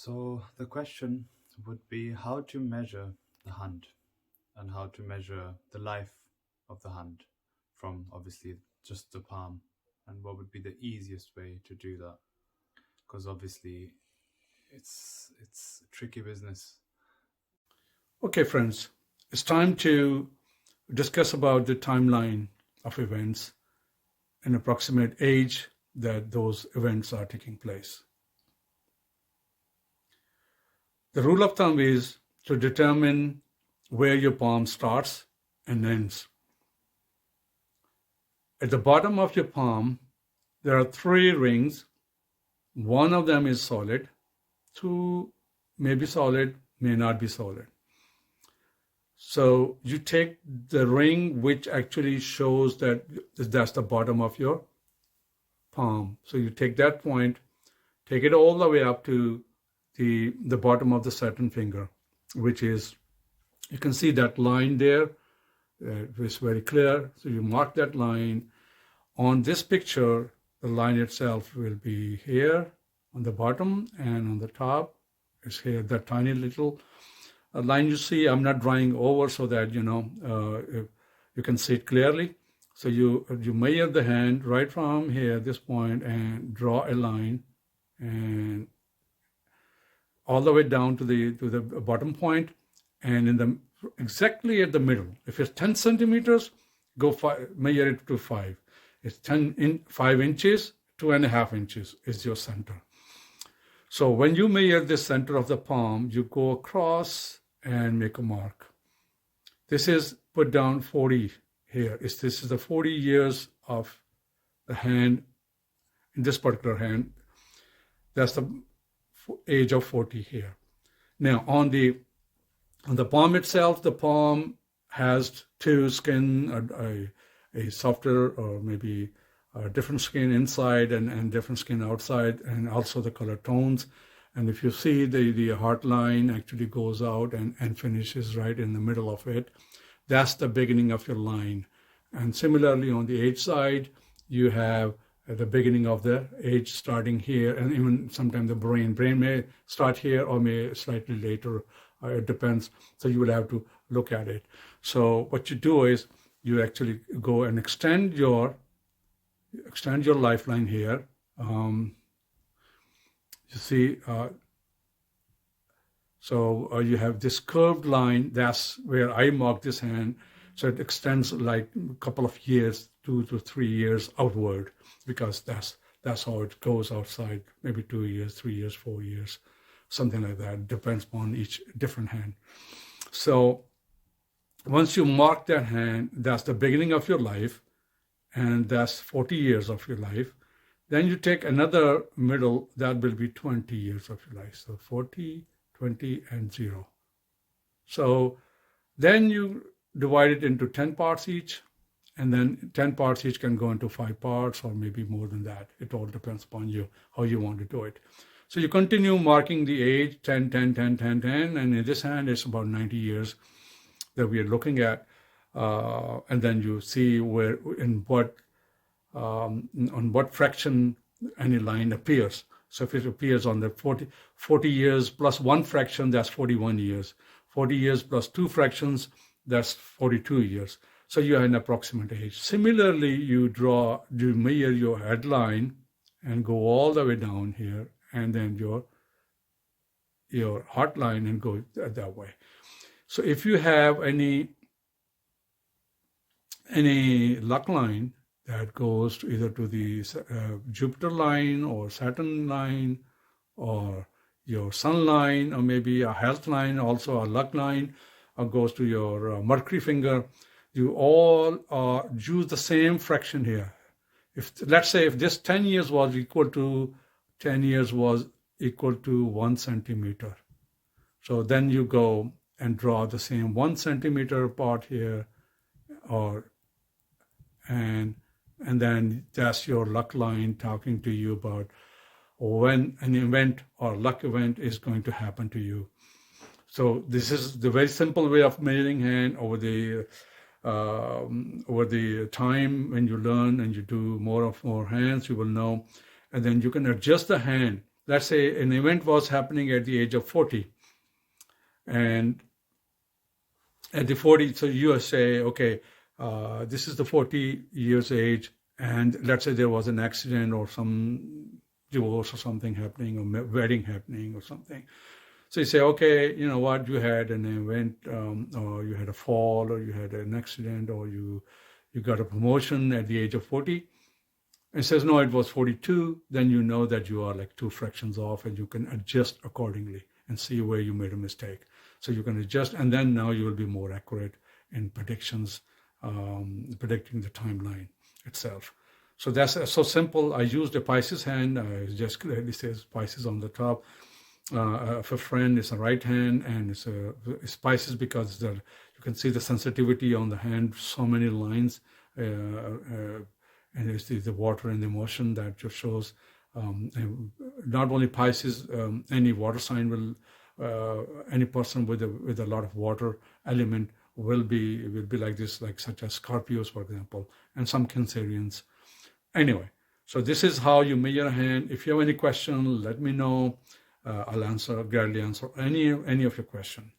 So the question would be how to measure the hand and how to measure the life of the hand from obviously just the palm, and what would be the easiest way to do that, because obviously it's tricky business. Okay, friends, it's time to discuss about the timeline of events and approximate age that those events are taking place. The rule of thumb is to determine where your palm starts and ends. At the bottom of your palm, there are three rings. One of them is solid, two may be solid, may not be solid. So you take the ring which actually shows that that's the bottom of your palm. So you take that point, take it all the way up to the bottom of the second finger, which is, you can see that line there. It's very clear. So you mark that line. On this picture, the line itself will be here on the bottom, and on the top is here, that tiny little line you see. I'm not drawing over so that you can see it clearly. So you measure the hand right from here, this point, and draw a line, and all the way down to the bottom point, and exactly at the middle. If it's 10 centimeters, measure it to 5. It's 5 inches, 2.5 inches is your center. So when you measure the center of the palm, you go across and make a mark. This is put down 40 here. This is the 40 years of the hand, in this particular hand. That's the age of 40 here. Now on the palm itself, the palm has two skin, a softer or maybe a different skin inside and different skin outside, and also the color tones. And if you see the heart line actually goes out and finishes right in the middle of it, that's the beginning of your line. And similarly on the age side, you have the beginning of the age starting here, and even sometimes the brain may start here or may slightly later. It depends. So you will have to look at it. So what you do is you actually go and extend your lifeline here. You see, you have this curved line. That's where I mark this hand. So it extends like a couple of years, 2 to 3 years outward, because that's how it goes outside. Maybe 2 years, 3 years, 4 years, something like that. Depends on each different hand. So once you mark that hand, that's the beginning of your life, and that's 40 years of your life. Then you take another middle, that will be 20 years of your life. So 40, 20, and 0. So then you divide it into 10 parts each, and then 10 parts each can go into 5 parts or maybe more than that. It all depends upon you, how you want to do it. So you continue marking the age, 10, 10, 10, 10, 10, and in this hand it's about 90 years that we are looking at. And then you see on what fraction any line appears. So if it appears on the 40 years plus 1 fraction, that's 41 years. 40 years plus 2 fractions, that's 42 years. So you have an approximate age. Similarly, you measure your headline and go all the way down here, and then your heart line, and go that way. So if you have any luck line that goes to either to the Jupiter line or Saturn line or your sun line, or maybe a health line, also a luck line, or goes to your Mercury finger, you all use the same fraction here. Let's say if this 10 years was equal to 1 centimeter. So then you go and draw the same 1 centimeter part here, and then that's your luck line talking to you about when an event or luck event is going to happen to you. So this is the very simple way of measuring hand. Over the time when you learn and you do more hands, you will know, and then you can adjust the hand. let's say an event was happening at the age of 40, and at the 40, so you say, okay, this is the 40 years age, and let's say there was an accident or some divorce or something happening, or wedding happening or something. So you say, okay, you know what, you had an event, or you had a fall, or you had an accident, or you got a promotion at the age of 40. And says, no, it was 42. Then you know that you are like 2 fractions off, and you can adjust accordingly and see where you made a mistake. So you can adjust, and then now you will be more accurate in predictions, predicting the timeline itself. So that's so simple. I used a Pisces hand. It just clearly says Pisces on the top. If a friend is a right hand, and it's Pisces because you can see the sensitivity on the hand, so many lines, and it's the water and the emotion that just shows. Not only Pisces, any water sign will, any person with a lot of water element will be like this, like such as Scorpios, for example, and some Cancerians. Anyway, so this is how you measure a hand. If you have any question, let me know. I'll gladly answer any of your question.